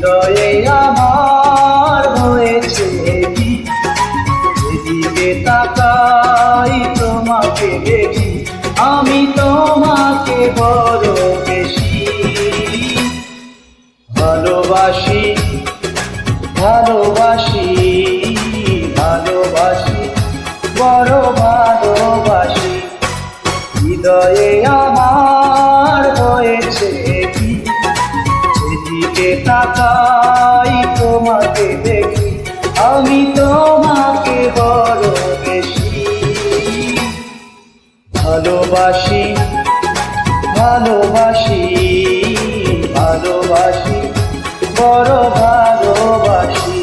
হৃদয়ে আমার হয়েছে কি, যেদিকে তাকাই তোমাকে দেখি, আমি তোমাকে বড় বেশি ভালোবাসি, ভালোবাসি, ভালোবাসি, বড় ভালোবাসি। হৃদয়ে আমার হয়েছে কি, যেদিকে তাকাই তোমাকে দেখি, আমি তোমাকে বড় বেশি ভালোবাসি, ভালোবাসি, ভালোবাসি, বড় ভালোবাসি।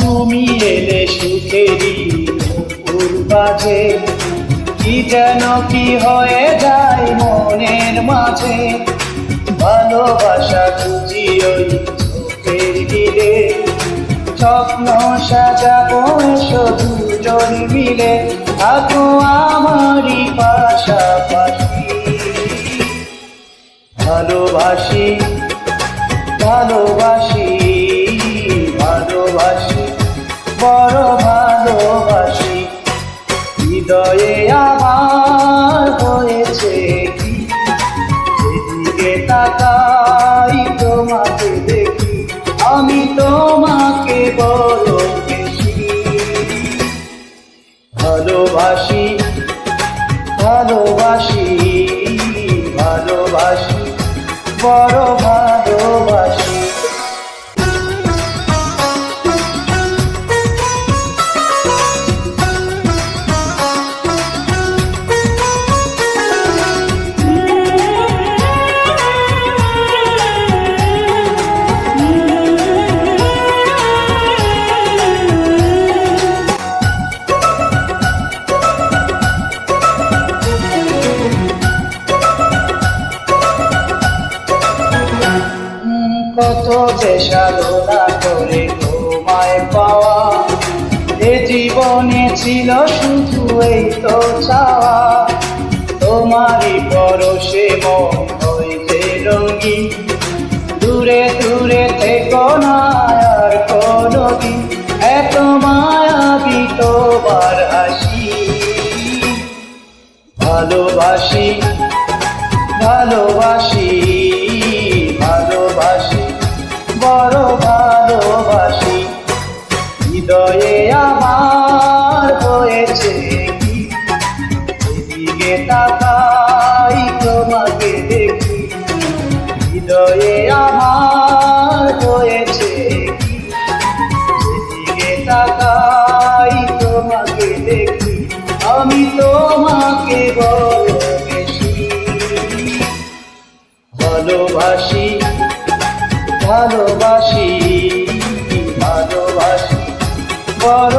তুমি এলে সুখেরই নূপুর বাজে, কি যেন কি হয়ে যায় মনের মাঝে। ভালোবাসা খুঁজি ওই চোখের দিলে, স্বপ্ন সাজাবো এসো দুজন মিলে, থাকো আমারই পাশাপাশি। ভালোবাসি, ভালোবাসি, ভালোবাসি, বড় ভালোবাসি। হৃদয়ে আমার হয়েছে কি, যেদিকে তাকাই তোমাকে দেখি, আমি তোমাকে বড় বেশি ভালোবাসি, ভালোবাসি, ভালোবাসি, বড় ভালোবাসি। কত যে সাধনা করে তোমায় পাওয়া, এ জীবনে ছিল শুধু এই তো চাওয়া। তোমারই পরশে মন হয়েছে রঙিন, দূরে দূরে থেকো না আর কোনদিন, এত মায়াবী তোমার হাসি। ভালোবাসি, ভালোবাসি, ভালোবাসি, বড় ভালোবাসি। হৃদয়ে আমার হয়েছে কি, যেদিকে তাকাই তোমাকে দেখি, হৃদয়ে আমার হয়েছে কি, যেদিকে তাকাই তোমাকে দেখি, আমি তোমাকে বড় বেশি ভালোবাসি, ভালোবাসি, ভালোবাসি, বড়